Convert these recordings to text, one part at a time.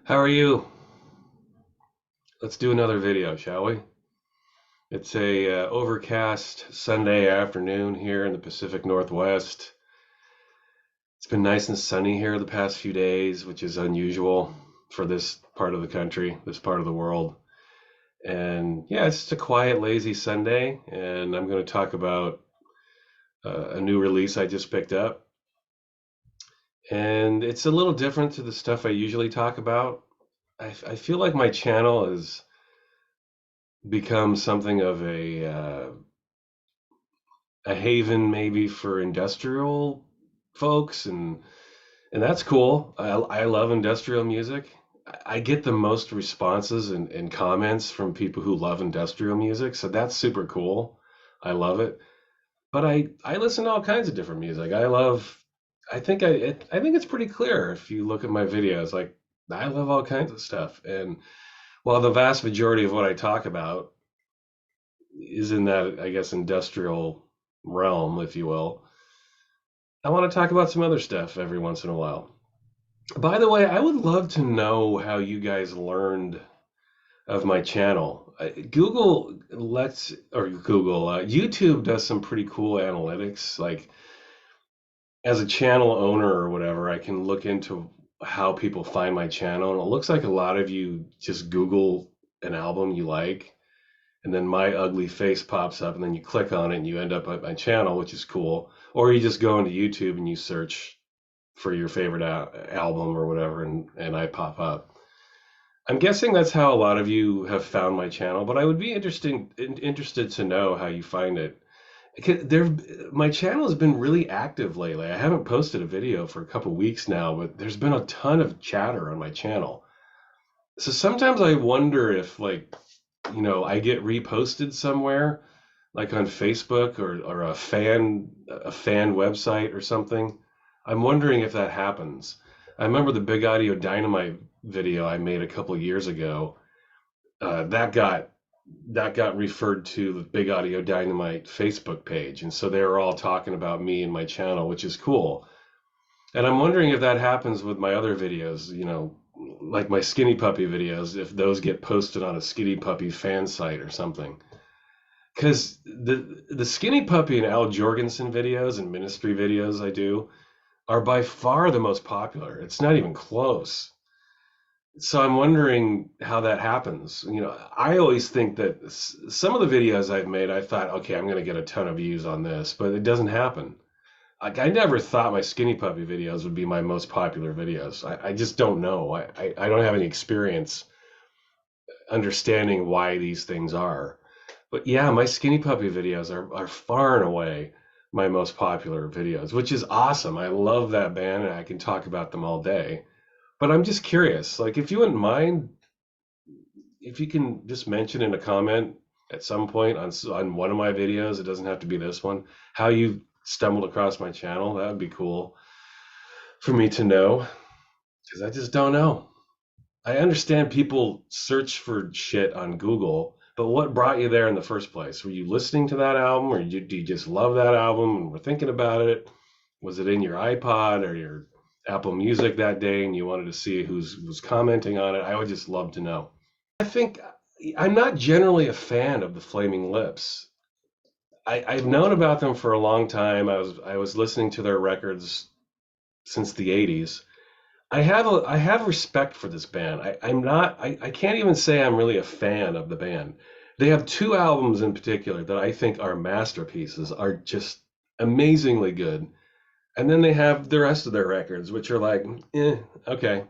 How are you? Let's do another video, shall we? It's a overcast Sunday afternoon here in the Pacific Northwest. It's been nice and sunny here the past few days, which is unusual for this part of the country, this part of the world. And yeah, it's just a quiet, lazy Sunday, and I'm going to talk about a new release I just picked up. And it's a little different to the stuff I usually talk about. I feel like my channel has become something of a haven maybe for industrial folks, and that's cool. I love industrial music. I get the most responses and comments from people who love industrial music, so that's super cool. I love it. But I listen to all kinds of different music. I think it's pretty clear if you look at my videos. Like, I love all kinds of stuff, and while the vast majority of what I talk about is in that, I guess, industrial realm, if you will, I want to talk about some other stuff every once in a while. By the way, I would love to know how you guys learned of my channel. YouTube does some pretty cool analytics. Like, as a channel owner or whatever, I can look into how people find my channel. And it looks like a lot of you just Google an album you like, and then my ugly face pops up, and then you click on it and you end up at my channel, which is cool. Or you just go into YouTube and you search for your favorite album or whatever, and I pop up. I'm guessing that's how a lot of you have found my channel, but I would be interested to know how you find it. My channel has been really active lately. I haven't posted a video for a couple weeks now, but there's been a ton of chatter on my channel. So sometimes I wonder if, like, I get reposted somewhere, like on Facebook or a fan website or something. I'm wondering if that happens. I remember the Big Audio Dynamite video I made a couple of years ago. That got referred to the Big Audio Dynamite Facebook page, and so they were all talking about me and my channel, which is cool. And I'm wondering if that happens with my other videos, like my Skinny Puppy videos, if those get posted on a Skinny Puppy fan site or something. Because the Skinny Puppy and Al Jorgensen videos and ministry videos I do are by far the most popular. It's not even close. So I'm wondering how that happens. I always think that some of the videos I've made, I thought, okay, I'm going to get a ton of views on this, but it doesn't happen. Like, I never thought my Skinny Puppy videos would be my most popular videos. I just don't know. I don't have any experience understanding why these things are. But yeah, my Skinny Puppy videos are far and away my most popular videos, which is awesome. I love that band and I can talk about them all day. But I'm just curious, like, if you wouldn't mind, if you can just mention in a comment at some point on one of my videos, it doesn't have to be this one, how you stumbled across my channel, that would be cool for me to know, because I just don't know. I understand people search for shit on Google, but what brought you there in the first place? Were you listening to that album, or do you just love that album and were thinking about it? Was it in your iPod or your Apple Music that day, and you wanted to see who's commenting on it? I would just love to know. I think I'm not generally a fan of the Flaming Lips. I've known about them for a long time. I was listening to their records since the '80s. I have respect for this band. I can't even say I'm really a fan of the band. They have two albums in particular that I think are masterpieces, are just amazingly good. And then they have the rest of their records, which are like, okay.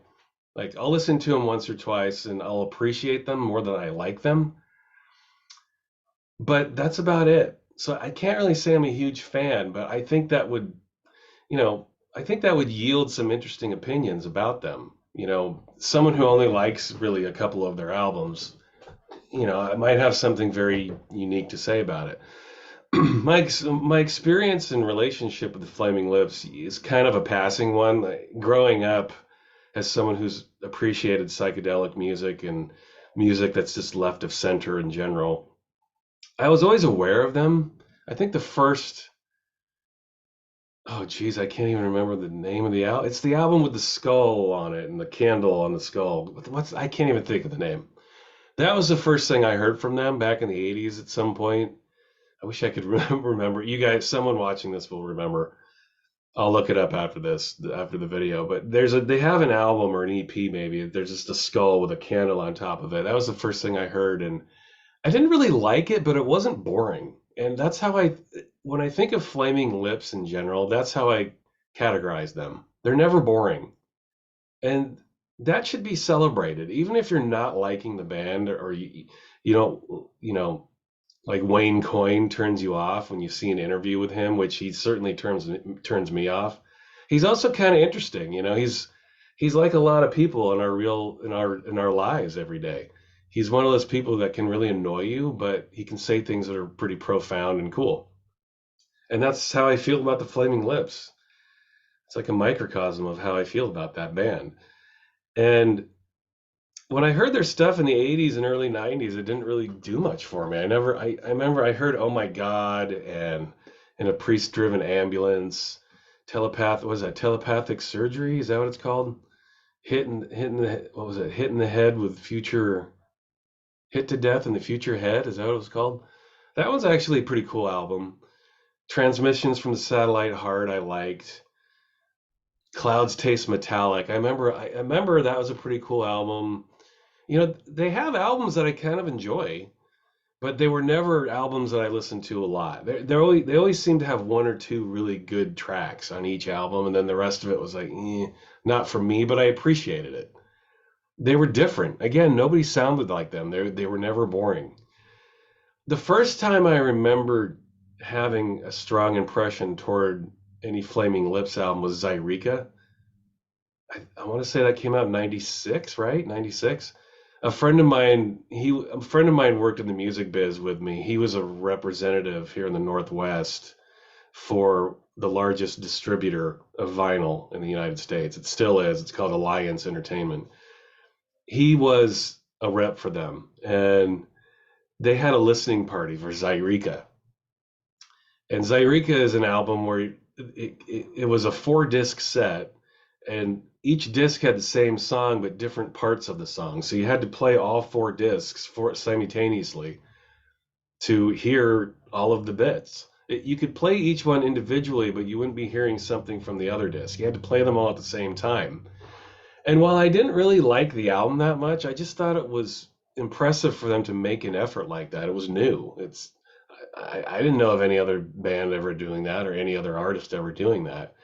Like, I'll listen to them once or twice and I'll appreciate them more than I like them, but that's about it. So I can't really say I'm a huge fan, but you know, I think that would yield some interesting opinions about them. Someone who only likes really a couple of their albums, I might have something very unique to say about it. My experience and relationship with the Flaming Lips is kind of a passing one. Like, growing up as someone who's appreciated psychedelic music and music that's just left of center in general, I was always aware of them. I think the first Oh, geez, I can't even remember the name of the album. It's the album with the skull on it and the candle on the skull. What's I can't even think of the name. That was the first thing I heard from them back in the 80s at some point. I wish I could remember. You guys, someone watching this will remember. I'll look it up after this, after the video. But they have an album or an EP maybe. There's just a skull with a candle on top of it. That was the first thing I heard, and I didn't really like it, but it wasn't boring. And that's how when I think of Flaming Lips in general, that's how I categorize them. They're never boring. And that should be celebrated, even if you're not liking the band or you know, like Wayne Coyne turns you off when you see an interview with him, which he certainly turns me off. He's also kind of interesting, you know. He's like a lot of people in our lives every day. He's one of those people that can really annoy you, but he can say things that are pretty profound and cool. And that's how I feel about the Flaming Lips. It's like a microcosm of how I feel about that band. And when I heard their stuff in the 80s and early 90s, it didn't really do much for me. I remember I heard Oh My God and In a Priest Driven Ambulance, telepathic surgery, is that what it's called? Hitting the what was it? Hitting the head with future hit to death in the future head, is that what it was called? That one's actually a pretty cool album. Transmissions from the Satellite Heart I liked. Clouds Taste Metallic. I remember that was a pretty cool album. You know, they have albums that I kind of enjoy, but they were never albums that I listened to a lot. They always seem to have one or two really good tracks on each album, and then the rest of it was like, not for me, but I appreciated it. They were different. Again, nobody sounded like them. They were never boring. The first time I remember having a strong impression toward any Flaming Lips album was Zyrika. I want to say that came out in 96, right? 96. A friend of mine worked in the music biz with me. He was a representative here in the Northwest for the largest distributor of vinyl in the United States. It still is. It's called Alliance Entertainment. He was a rep for them, and they had a listening party for Zyrika. And Zyrika is an album where it was a 4 disc set, and each disc had the same song but different parts of the song. So you had to play all 4 discs simultaneously to hear all of the bits. You could play each one individually, but you wouldn't be hearing something from the other disc. You had to play them all at the same time. And while I didn't really like the album that much, I just thought it was impressive for them to make an effort like that. It was new. I didn't know of any other band ever doing that or any other artist ever doing that.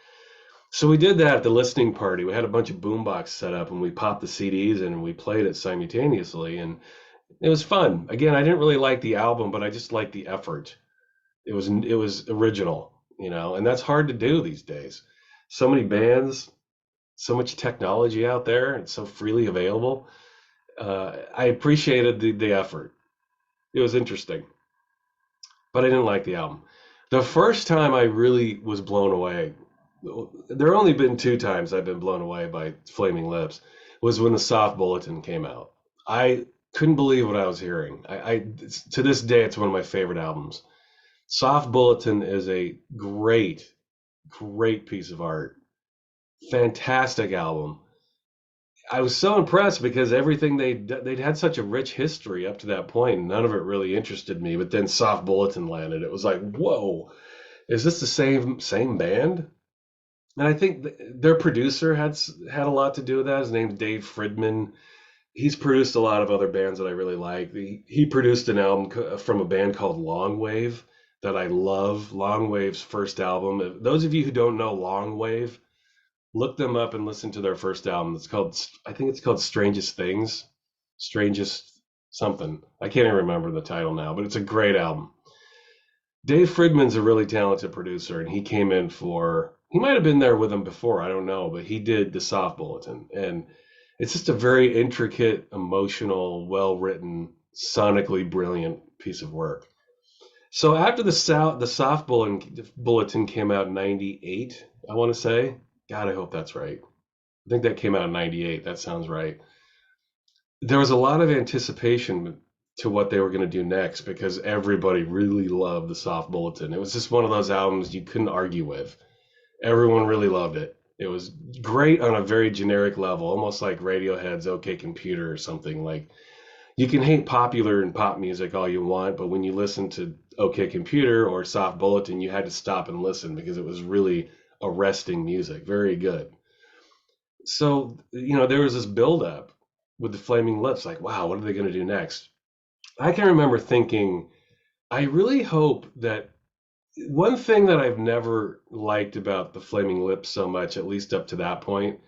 So we did that at the listening party. We had a bunch of boombox set up and we popped the CDs in and we played it simultaneously, and it was fun. Again, I didn't really like the album, but I just liked the effort. It was original, you know, and that's hard to do these days. So many bands, so much technology out there, it's so freely available. I appreciated the effort. It was interesting, but I didn't like the album. The first time I really was blown away, there have only been 2 times I've been blown away by Flaming Lips, was when the Soft Bulletin came out. I couldn't believe what I was hearing. To this day, it's one of my favorite albums. Soft Bulletin is a great, great piece of art. Fantastic album. I was so impressed because everything they'd had such a rich history up to that point. None of it really interested me, but then Soft Bulletin landed. It was like, whoa, is this the same band? And I think their producer had a lot to do with that. His name's Dave Fridman. He's produced a lot of other bands that I really like. He produced an album from a band called Longwave that I love. Longwave's first album. Those of you who don't know Longwave, look them up and listen to their first album. I think it's called Strangest Things, Strangest something. I can't even remember the title now, but it's a great album. Dave Fridman's a really talented producer, and he came in he might have been there with him before, I don't know, but he did the Soft Bulletin. And it's just a very intricate, emotional, well-written, sonically brilliant piece of work. So after the Soft Bulletin came out in 98, I want to say. God, I hope that's right. I think that came out in 98. That sounds right. There was a lot of anticipation to what they were going to do next because everybody really loved the Soft Bulletin. It was just one of those albums you couldn't argue with. Everyone really loved it. It was great on a very generic level, almost like Radiohead's OK Computer or something. Like you can hate popular and pop music all you want, but when you listen to OK Computer or Soft Bulletin, you had to stop and listen because it was really arresting music. Very good. So, there was this buildup with the Flaming Lips, like, wow, what are they going to do next? I can remember thinking, I really hope that one thing that I've never liked about the Flaming Lips so much, at least up to that point,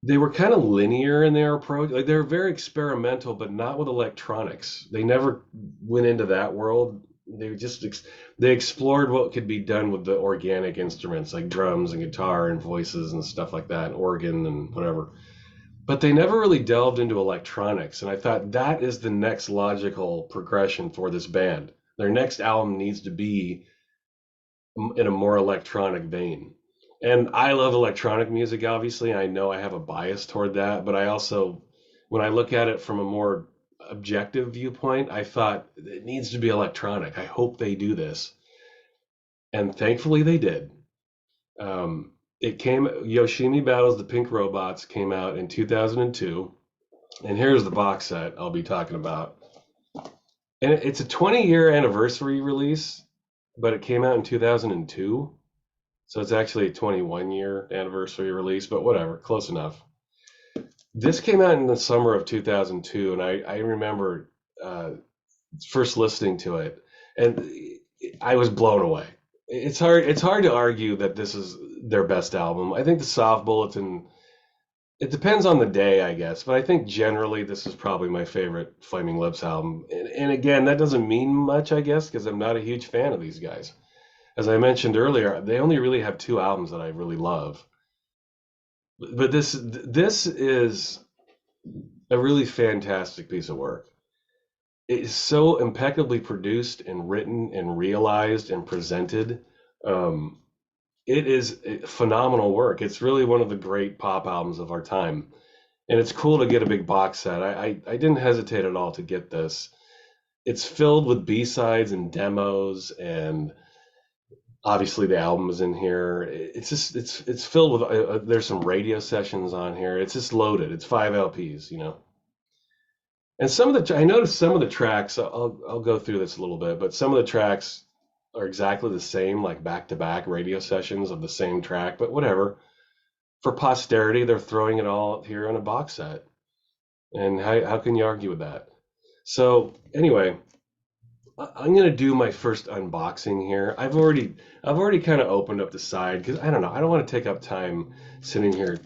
they were kind of linear in their approach. Like they were very experimental, but not with electronics. They never went into that world. They explored what could be done with the organic instruments like drums and guitar and voices and stuff like that, and organ and whatever. But they never really delved into electronics, and I thought that is the next logical progression for this band. Their next album needs to be in a more electronic vein. And I love electronic music, obviously. I know I have a bias toward that, but I also, when I look at it from a more objective viewpoint, I thought it needs to be electronic. I hope they do this. And thankfully they did. Yoshimi Battles the Pink Robots came out in 2002. And here's the box set I'll be talking about. And it's a 20-year anniversary release, but it came out in 2002. So it's actually a 21-year anniversary release, but whatever, close enough. This came out in the summer of 2002, and I remember first listening to it, and I was blown away. It's hard to argue that this is their best album. I think the Soft Bulletin, it depends on the day, I guess, but I think generally this is probably my favorite Flaming Lips album. And again, that doesn't mean much, I guess, because I'm not a huge fan of these guys. As I mentioned earlier, they only really have two albums that I really love. But this is a really fantastic piece of work. It is so impeccably produced and written and realized and presented. Um, it is phenomenal work. It's really one of the great pop albums of our time. And it's cool to get a big box set. I didn't hesitate at all to get this. It's filled with B-sides and demos, and obviously the album is in here. It's filled with there's some radio sessions on here. It's just loaded. It's 5 LPs. And I noticed some of the tracks. I'll go through this a little bit, but some of the tracks are exactly the same, like back-to-back radio sessions of the same track. But whatever. For posterity, they're throwing it all here on a box set, and how can you argue with that? So anyway, I'm gonna do my first unboxing here. I've already kind of opened up the side because I don't know. I don't want to take up time sitting here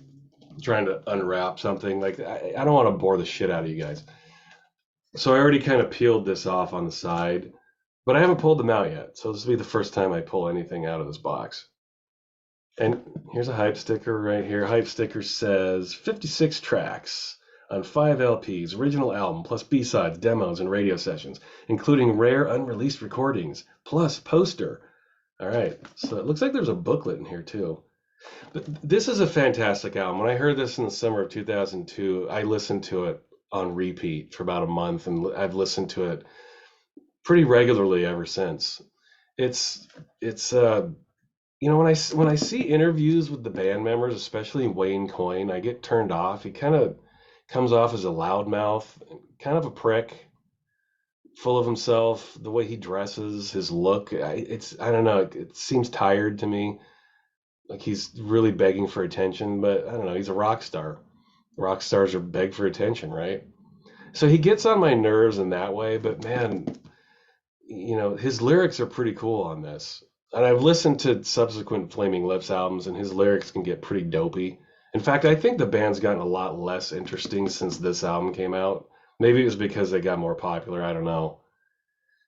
trying to unwrap something. Like I don't want to bore the shit out of you guys. So I already kind of peeled this off on the side, but I haven't pulled them out yet. So this will be the first time I pull anything out of this box. And here's a hype sticker right here. Hype sticker says 56 tracks on 5 LPs, original album, plus B-sides, demos, and radio sessions, including rare unreleased recordings, plus poster. All right, so it looks like there's a booklet in here too. But this is a fantastic album. When I heard this in the summer of 2002, I listened to it on repeat for about a month, and I've listened to it pretty regularly ever since. It's when I see interviews with the band members, especially Wayne Coyne, I get turned off. He kind of comes off as a loudmouth, kind of a prick, full of himself. The way he dresses, his look, I don't know. It seems tired to me, like he's really begging for attention. But I don't know. He's a rock star. Rock stars are beg for attention, right? So he gets on my nerves in that way. But man, his lyrics are pretty cool on this. And I've listened to subsequent Flaming Lips albums, and his lyrics can get pretty dopey. In fact, I think the band's gotten a lot less interesting since this album came out. Maybe it was because they got more popular, I don't know.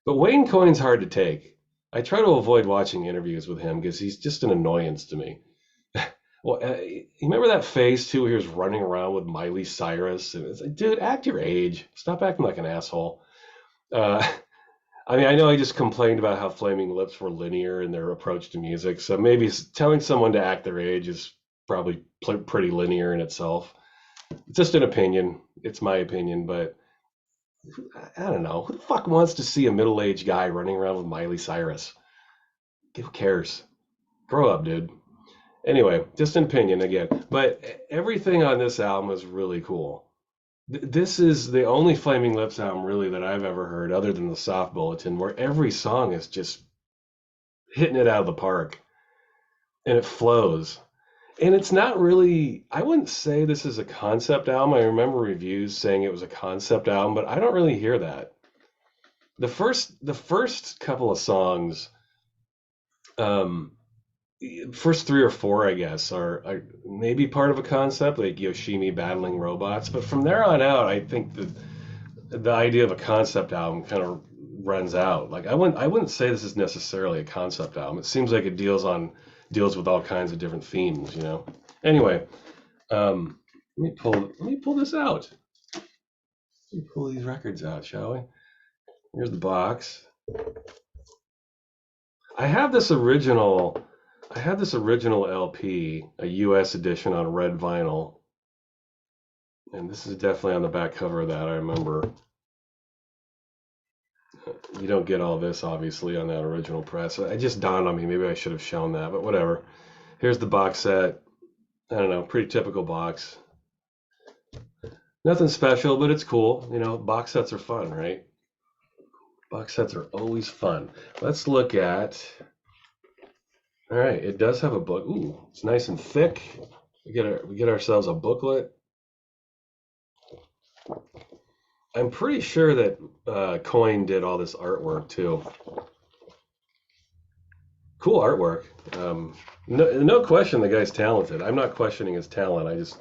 But Wayne Coyne's hard to take. I try to avoid watching interviews with him because he's just an annoyance to me. Well, you remember that phase too, where he was running around with Miley Cyrus? And it's like, dude, act your age. Stop acting like an asshole. Uh, I mean, I know I just complained about how Flaming Lips were linear in their approach to music, so maybe telling someone to act their age is probably pretty linear in itself. It's just an opinion. It's my opinion, but I don't know. Who the fuck wants to see a middle-aged guy running around with Miley Cyrus? Who cares? Grow up, dude. Anyway, just an opinion again. But everything on this album is really cool. This is the only Flaming Lips album really that I've ever heard, other than the Soft Bulletin, where every song is just hitting it out of the park and it flows. And it's not really, I wouldn't say this is a concept album. I remember reviews saying it was a concept album, but I don't really hear that. The first couple of songs, um, first three or four, I guess, are maybe part of a concept, like Yoshimi battling robots. But from there on out, I think the idea of a concept album kind of runs out. Like I wouldn't say this is necessarily a concept album. It seems like it deals with all kinds of different themes, you know. Anyway, let me pull this out. Let me pull these records out, shall we? Here's the box. I have this original LP, a US edition on red vinyl. And this is definitely on the back cover of that, I remember. You don't get all this, obviously, on that original press. It just dawned on me. Maybe I should have shown that, but whatever. Here's the box set. I don't know, pretty typical box. Nothing special, but it's cool. You know, box sets are fun, right? Box sets are always fun. Let's look at... All right, it does have a book. Ooh, it's nice and thick. We get ourselves a booklet. I'm pretty sure that Coyne did all this artwork too. Cool artwork. No question the guy's talented. I'm not questioning his talent.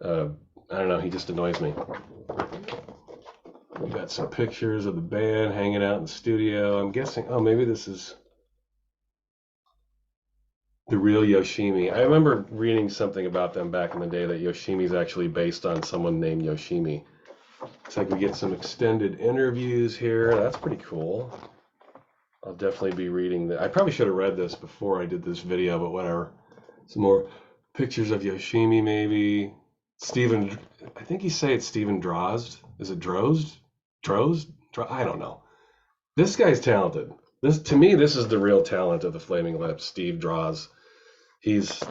I don't know, he just annoys me. We got some pictures of the band hanging out in the studio. I'm guessing, oh, maybe this is the real Yoshimi. I remember reading something about them back in the day that Yoshimi's actually based on someone named Yoshimi. Looks like we get some extended interviews here. That's pretty cool. I'll definitely be reading that. I probably should have read this before I did this video, but whatever. Some more pictures of Yoshimi, maybe. Stephen, I think you say it's Stephen Drozd. Is it Drozd? I don't know. This guy's talented. To me, this is the real talent of the Flaming Lips, Steve Drozd. He's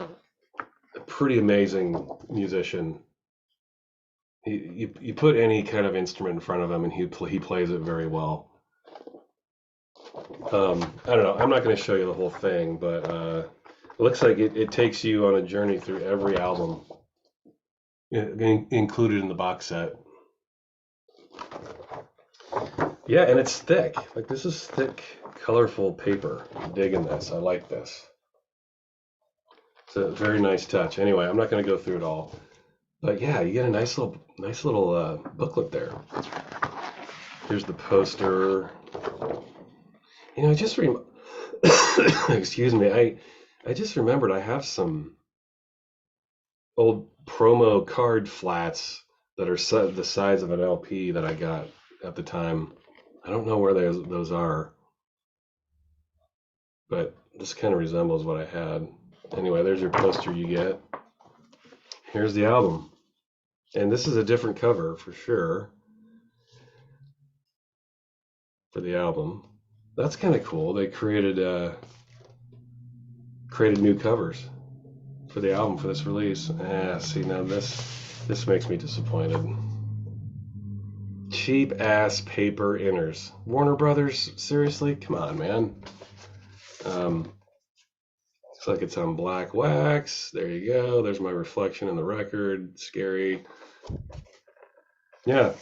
a pretty amazing musician. You put any kind of instrument in front of him and he plays it very well. I don't know. I'm not going to show you the whole thing, but it looks like it takes you on a journey through every album included in the box set. Yeah, and it's thick. Like, this is thick, colorful paper. I'm digging this. I like this. It's a very nice touch. Anyway, I'm not going to go through it all. But yeah, you get a nice little booklet there. Here's the poster. You know, excuse me. I just remembered I have some old promo card flats that are the size of an LP that I got at the time. I don't know where those are, but this kind of resembles what I had. Anyway, there's your poster you get. Here's the album. And this is a different cover for sure for the album. That's kind of cool. They created new covers for the album for this release. See, now this makes me disappointed. Cheap ass paper inners. Warner Brothers, seriously? Come on, man. Looks like it's on black wax. There you go. There's my reflection in the record. Scary. Yeah.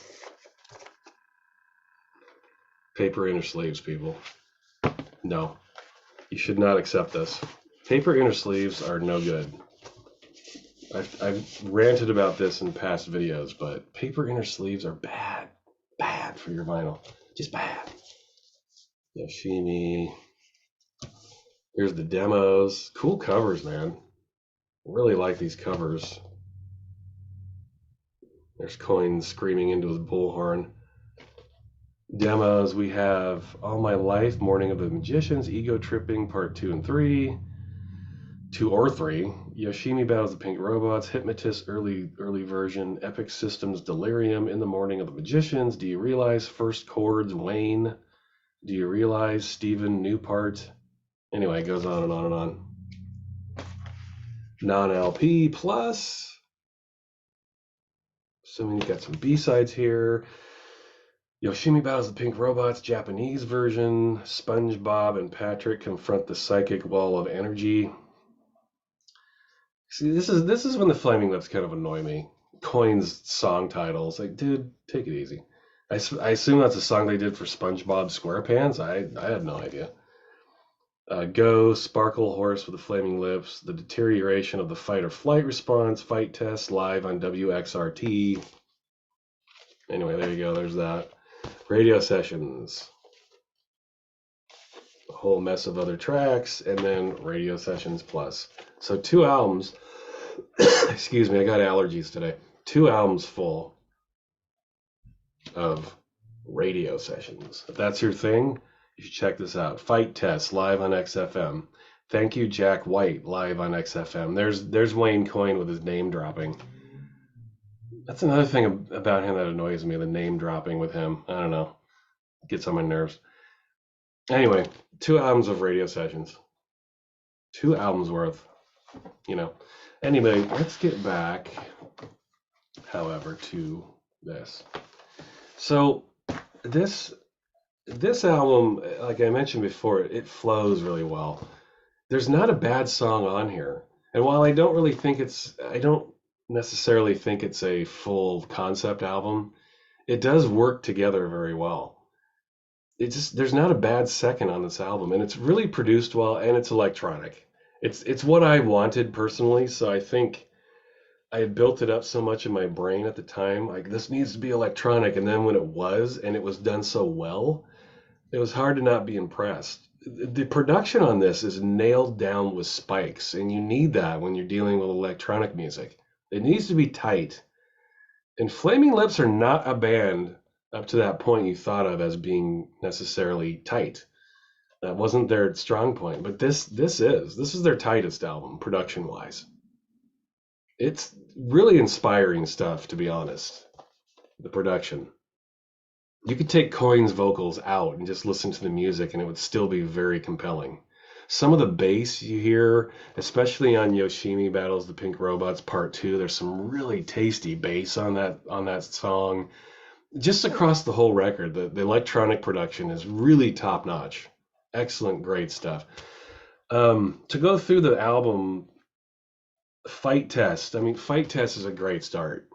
Paper inner sleeves, people. No. You should not accept this. Paper inner sleeves are no good. I've ranted about this in past videos, but paper inner sleeves are bad. Bad for your vinyl. Just bad. Yoshimi. Here's the demos. Cool covers, man. Really like these covers. There's Coyne screaming into his bullhorn. Demos, we have All My Life, Morning of the Magicians, Ego Tripping, Part 2 and 3. 2 or 3. Yoshimi Battles the Pink Robots, Hypnotist, early version, Epic Systems, Delirium, In the Morning of the Magicians, Do You Realize, First Chords, Wayne, Do You Realize, Steven, New Part. Anyway, it goes on and on and on. non-LP plus. Assuming you got some B-sides here. Yoshimi battles the Pink Robots, Japanese version. SpongeBob and Patrick confront the psychic wall of energy. See, this is when the Flaming Lips kind of annoy me. Coyne's song titles, like, dude, take it easy. I assume that's a song they did for SpongeBob SquarePants. I had no idea. Go, Sparkle Horse with the Flaming Lips, the deterioration of the fight or flight response, fight test live on WXRT. Anyway, there you go. There's that. Radio sessions. A whole mess of other tracks, and then radio sessions plus. So 2 albums. Excuse me, I got allergies today. 2 albums full of radio sessions. If that's your thing, you should check this out. Fight Test live on XFM. Thank You Jack White live on XFM. There's Wayne Coyne with his name dropping. That's another thing about him that annoys me, the name dropping with him. I don't know. It gets on my nerves. Anyway, 2 albums of radio sessions. 2 albums worth, you know. Anyway, let's get back, however, to this. So this album, like I mentioned before, it flows really well. There's not a bad song on here. And while I don't necessarily think it's a full concept album, it does work together very well. There's not a bad second on this album, and it's really produced well, and it's electronic. It's what I wanted personally, so I think I had built it up so much in my brain at the time, like this needs to be electronic, and then when it was, and it was done so well, it was hard to not be impressed. The production on this is nailed down with spikes, and you need that when you're dealing with electronic music. It needs to be tight. And Flaming Lips are not a band up to that point you thought of as being necessarily tight. That wasn't their strong point, but this is their tightest album production wise. It's really inspiring stuff, to be honest. The production. You could take Coyne's vocals out and just listen to the music and it would still be very compelling. Some of the bass you hear, especially on Yoshimi Battles the Pink Robots Part 2, there's some really tasty bass on that song. Just across the whole record, the electronic production is really top notch. Excellent, great stuff. To go through the album, Fight Test. I mean, Fight Test is a great start.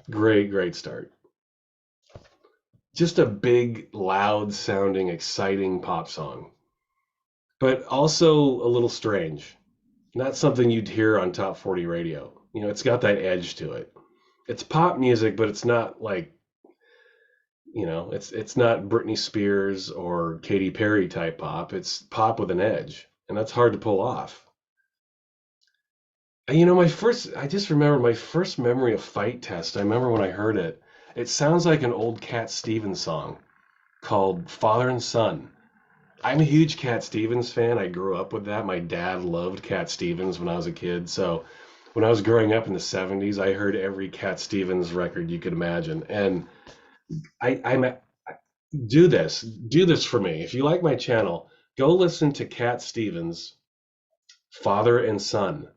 Great start. Just a big, loud sounding, exciting pop song, but also a little strange. Not something you'd hear on top 40 radio. You know, it's got that edge to it. It's pop music, but it's not like, you know, it's not Britney Spears or Katy Perry type pop. It's pop with an edge, and that's hard to pull off. And, you know, I just remember my first memory of Fight Test. I remember when I heard it. It sounds like an old Cat Stevens song called Father and Son. I'm a huge Cat Stevens fan. I grew up with that. My dad loved Cat Stevens when I was a kid. So when I was growing up in the 70s, I heard every Cat Stevens record you could imagine. And I'm do this for me. If you like my channel, go listen to Cat Stevens, Father and Son,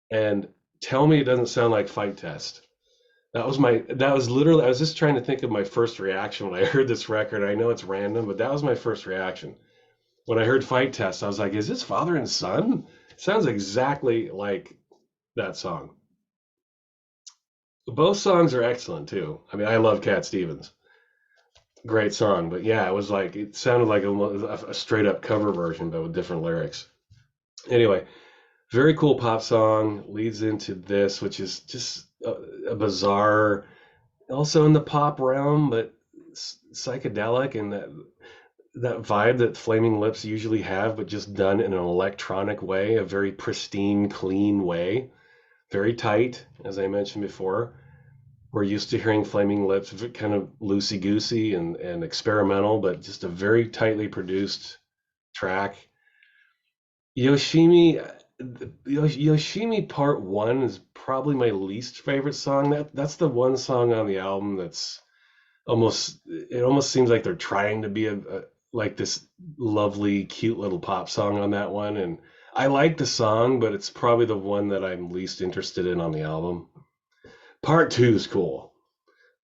and tell me it doesn't sound like Fight Test. That was literally, I was just trying to think of my first reaction when I heard this record. I know it's random, but that was my first reaction. When I heard Fight Test, I was like, is this Father and Son? It sounds exactly like that song. Both songs are excellent too. I mean, I love Cat Stevens. Great song, but yeah, it sounded like a straight up cover version, but with different lyrics. Anyway, very cool pop song leads into this, which is just a bizarre, also in the pop realm, but psychedelic, and that vibe that Flaming Lips usually have, but just done in an electronic way, a very pristine, clean way, very tight, as I mentioned before. We're used to hearing Flaming Lips kind of loosey-goosey and experimental, but just a very tightly produced track. Yoshimi Part 1 is probably my least favorite song. That's the one song on the album that's it almost seems like they're trying to be like this lovely, cute little pop song on that one. And I like the song, but it's probably the one that I'm least interested in on the album. Part two is cool.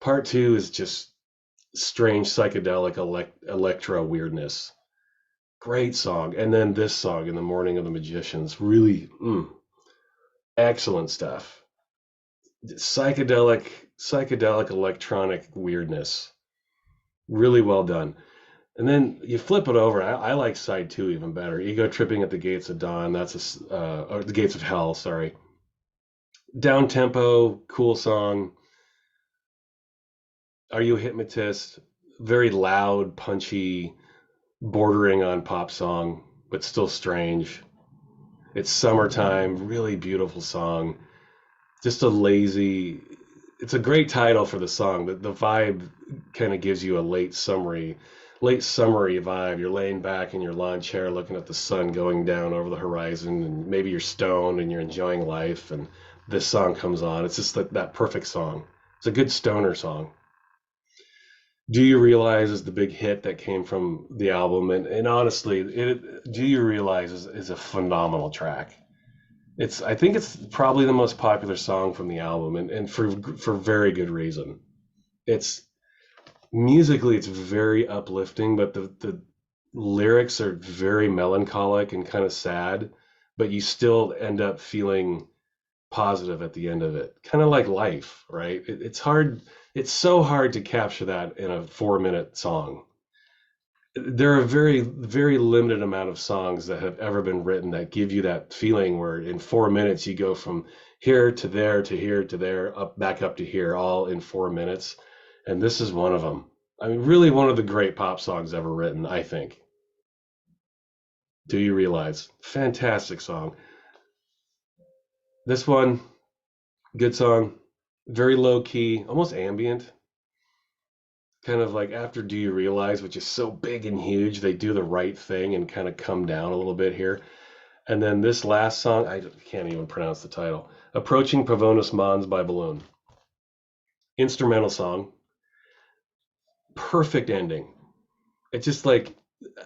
Part two is just strange psychedelic electro weirdness. Great song. And then this song, In the Morning of the Magicians, really excellent stuff. Psychedelic, psychedelic electronic weirdness. Really well done. And then you flip it over. I like side two even better. Ego Tripping at the Gates of Dawn. That's or the Gates of Hell. Sorry. Down tempo, cool song. Are You a Hypnotist? Very loud, punchy, bordering on pop song, but still strange. It's Summertime. Really beautiful song. Just a lazy. It's a great title for the song. The vibe kind of gives you a late summery vibe. You're laying back in your lawn chair looking at the sun going down over the horizon, and maybe you're stoned and you're enjoying life, and this song comes on. It's just that perfect song. It's a good stoner song. Do You Realize is the big hit that came from the album, and honestly, Do You Realize is a phenomenal track. I think it's probably the most popular song from the album, and for very good reason. It's musically it's very uplifting, but the lyrics are very melancholic and kind of sad, but you still end up feeling positive at the end of it. Kind of like life, right? It's hard. It's so hard to capture that in a 4 minute song. There are very, very limited amount of songs that have ever been written that give you that feeling where in 4 minutes you go from here to there to here to there, up back up to here, all in 4 minutes. And this is one of them. I mean, really one of the great pop songs ever written, I think. Do You Realize? Fantastic song. This one, good song, very low key, almost ambient. Kind of like after Do You Realize, which is so big and huge, they do the right thing and kind of come down a little bit here. And then this last song, I can't even pronounce the title. Approaching Pavonis Mons by Balloon. Instrumental song. Perfect ending. It's just like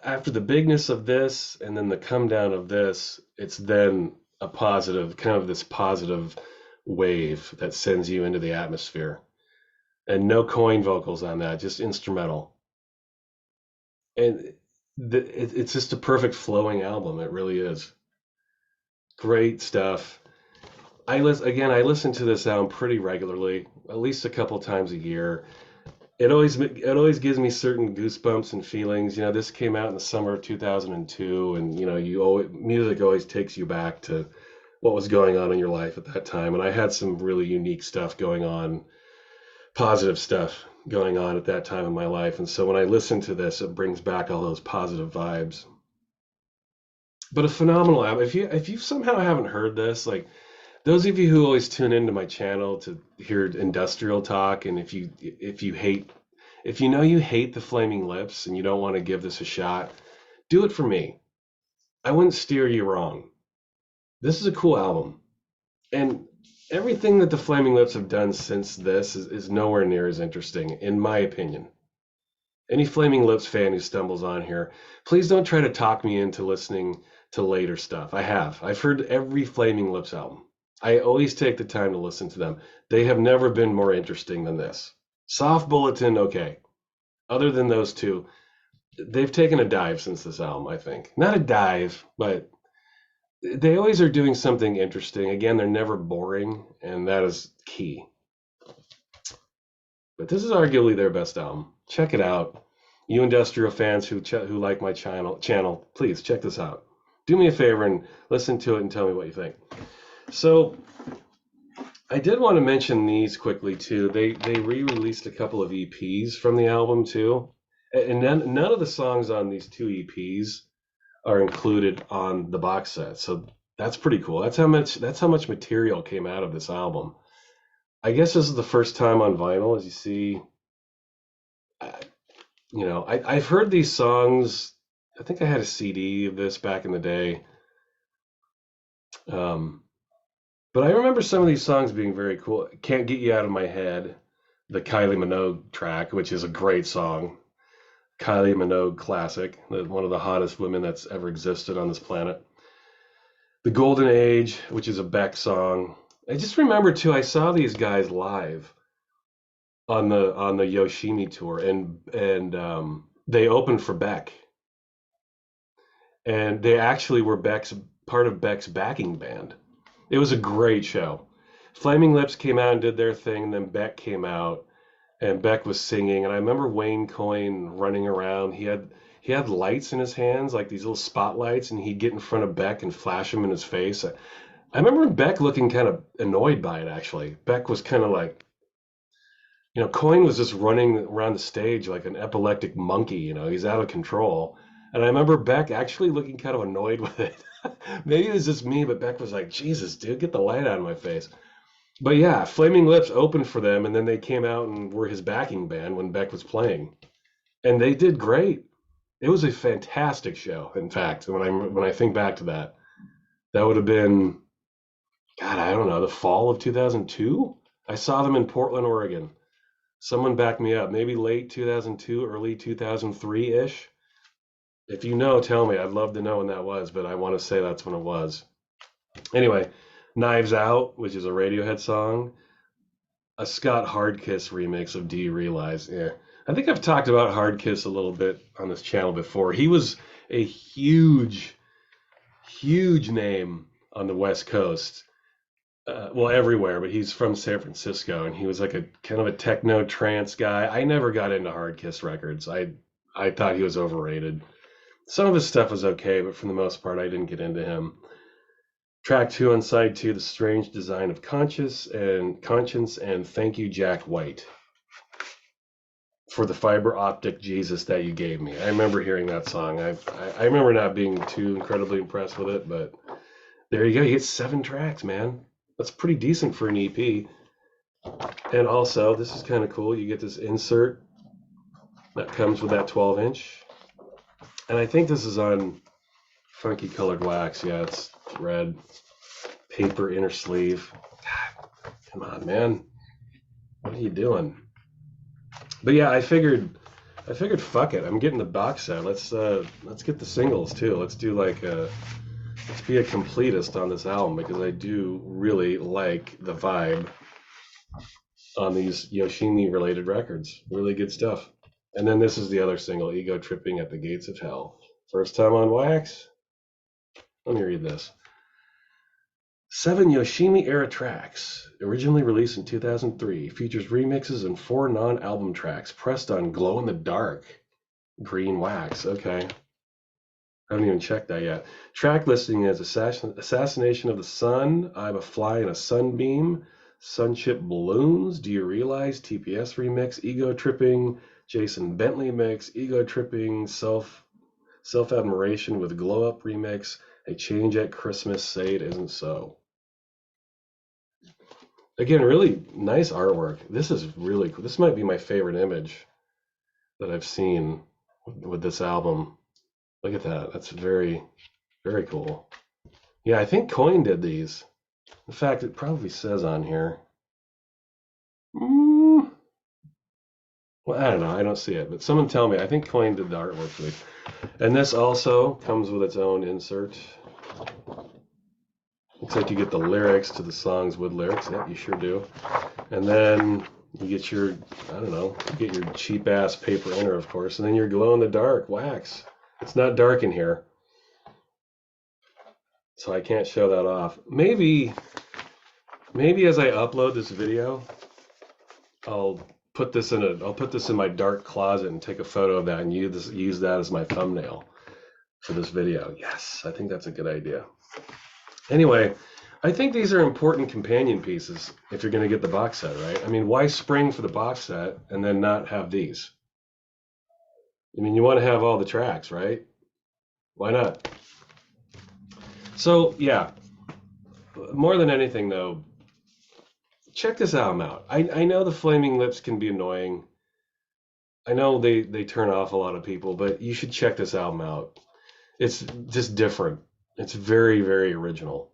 after the bigness of this and then the come down of this, it's then a positive, kind of this positive wave that sends you into the atmosphere. And no Coyne vocals on that, just instrumental. And it's just a perfect flowing album. It really is. Great stuff. I listen to this album pretty regularly, at least a couple times a year. It always gives me certain goosebumps and feelings. This came out in the summer of 2002, and music always takes you back to what was going on in your life at that time. And I had some really unique stuff going on, positive stuff going on at that time in my life. And so when I listen to this, it brings back all those positive vibes. But a phenomenal album. If you somehow haven't heard this, like those of you who always tune into my channel to hear industrial talk, and if you know you hate the Flaming Lips and you don't want to give this a shot, do it for me. I wouldn't steer you wrong. This is a cool album. And everything that the Flaming Lips have done since this is nowhere near as interesting, in my opinion. Any Flaming Lips fan who stumbles on here, please don't try to talk me into listening to later stuff. I've heard every Flaming Lips album. I always take the time to listen to them. They have never been more interesting than this. Soft Bulletin, okay. Other than those two, they've taken a dive since this album, I think. Not a dive, but they always are doing something interesting. Again, they're never boring, and that is key. But this is arguably their best album. Check it out. You industrial fans who like my channel, please check this out. Do me a favor and listen to it and tell me what you think. So I did want to mention these quickly too. They re-released a couple of EPs from the album too, and none of the songs on these two EPs are included on the box set. So that's pretty cool. That's how much material came out of this album. I guess this is the first time on vinyl, as you see. I've heard these songs. I think I had a CD of this back in the day. But I remember some of these songs being very cool. Can't Get You Out of My Head, the Kylie Minogue track, which is a great song. Kylie Minogue classic, one of the hottest women that's ever existed on this planet. The Golden Age, which is a Beck song. I just remember too, I saw these guys live on the Yoshimi tour, and they opened for Beck, and they actually were Beck's part of Beck's backing band. It was a great show. Flaming Lips came out and did their thing, and then Beck came out, and Beck was singing, and I remember Wayne Coyne running around. He had lights in his hands, like these little spotlights, and he'd get in front of Beck and flash them in his face. I remember Beck looking kind of annoyed by it, actually. Beck was kind of like, Coyne was just running around the stage like an epileptic monkey, he's out of control. And I remember Beck actually looking kind of annoyed with it. Maybe it was just me, but Beck was like, Jesus, dude, get the light out of my face. But yeah, Flaming Lips opened for them, and then they came out and were his backing band when Beck was playing. And they did great. It was a fantastic show, in fact, when I think back to that. That would have been, God, I don't know, the fall of 2002? I saw them in Portland, Oregon. Someone back me up. Maybe late 2002, early 2003-ish. If you know, tell me. I'd love to know when that was, but I want to say that's when it was. Anyway, Knives Out, which is a Radiohead song. A Scott Hardkiss remix of Do You Realize? Yeah. I think I've talked about Hardkiss a little bit on this channel before. He was a huge, huge name on the West Coast. Well, everywhere, but he's from San Francisco, and he was like a kind of a techno trance guy. I never got into Hardkiss records. I thought he was overrated. Some of his stuff was okay, but for the most part, I didn't get into him. Track 2 on side 2, The Strange Design of Conscience, and Thank You, Jack White, for the fiber optic Jesus that you gave me. I remember hearing that song. I remember not being too incredibly impressed with it, but there you go. You get 7 tracks, man. That's pretty decent for an EP. And also, this is kind of cool. You get this insert that comes with that 12-inch. And I think this is on funky colored wax. Yeah, it's red. Paper inner sleeve. God, come on, man. What are you doing? But yeah, I figured fuck it. I'm getting the box set. Let's get the singles too. Let's do let's be a completist on this album, because I do really like the vibe on these Yoshimi related records. Really good stuff. And then this is the other single, Ego Tripping at the Gates of Hell. First time on wax. Let me read this. 7 Yoshimi era tracks, originally released in 2003, features remixes and 4 non-album tracks pressed on glow-in-the-dark green wax. Okay. I haven't even checked that yet. Track listing is Assassination of the Sun, I'm a Fly in a Sunbeam, Sunship Balloons, Do You Realize, TPS remix, Ego Tripping, Jason Bentley mix, Ego Tripping, Self-Admiration with Glow Up remix, A Change at Christmas, Say It Isn't So. Again, really nice artwork. This is really cool. This might be my favorite image that I've seen with this album. Look at that. That's very, very cool. Yeah, I think Coyne did these. In fact, it probably says on here. Well, I don't know. I don't see it, but someone tell me. I think Coyne did the artwork for these. And this also comes with its own insert. Looks like you get the lyrics to the songs with lyrics. Yep, you sure do. And then you get your, I don't know, you get your cheap ass paper inner, of course, and then your glow in the dark wax. It's not dark in here, so I can't show that off. Maybe as I upload this video, I'll put this in my dark closet and take a photo of that and use that as my thumbnail for this video. Yes, I think that's a good idea. Anyway, I think these are important companion pieces if you're going to get the box set, right? I mean, why spring for the box set and then not have these? I mean, you want to have all the tracks, right? Why not? So, yeah, more than anything, though, check this album out. I know the Flaming Lips can be annoying. I know they turn off a lot of people, but you should check this album out. It's just different. It's very, very original.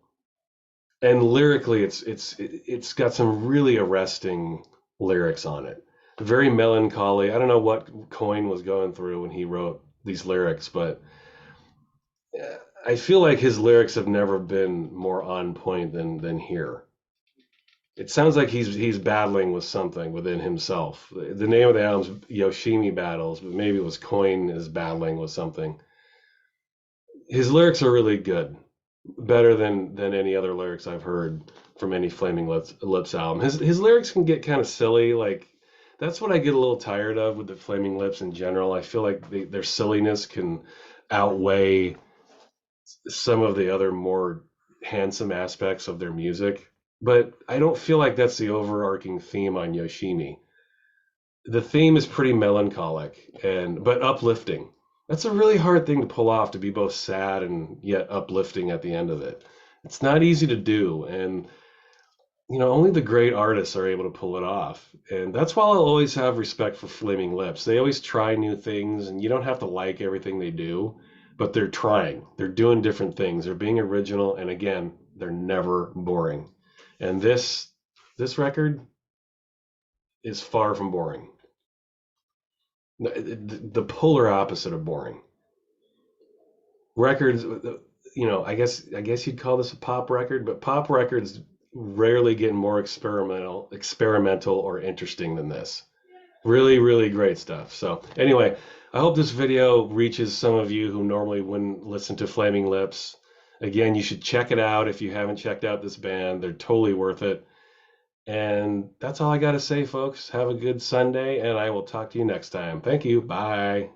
And lyrically, it's got some really arresting lyrics on it. Very melancholy. I don't know what Coyne was going through when he wrote these lyrics, but I feel like his lyrics have never been more on point than here. It sounds like he's battling with something within himself. The name of the album's Yoshimi Battles, but maybe it was Coyne is battling with something. His lyrics are really good, better than any other lyrics I've heard from any Flaming Lips album. His lyrics can get kind of silly, like that's what I get a little tired of with the Flaming Lips in general. I feel like their silliness can outweigh some of the other more handsome aspects of their music. But I don't feel like that's the overarching theme on Yoshimi. The theme is pretty melancholic and but uplifting. That's a really hard thing to pull off, to be both sad and yet uplifting at the end of it. It's not easy to do, and only the great artists are able to pull it off. And that's why I'll always have respect for Flaming Lips. They always try new things, and you don't have to like everything they do, but they're trying. They're doing different things. They're being original, and again, they're never boring. And this record is far from boring. The polar opposite of boring. Records, I guess you'd call this a pop record, but pop records rarely get more experimental or interesting than this. Really, really great stuff. So anyway, I hope this video reaches some of you who normally wouldn't listen to Flaming Lips. Again, you should check it out if you haven't checked out this band. They're totally worth it. And that's all I got to say, folks. Have a good Sunday, and I will talk to you next time. Thank you. Bye.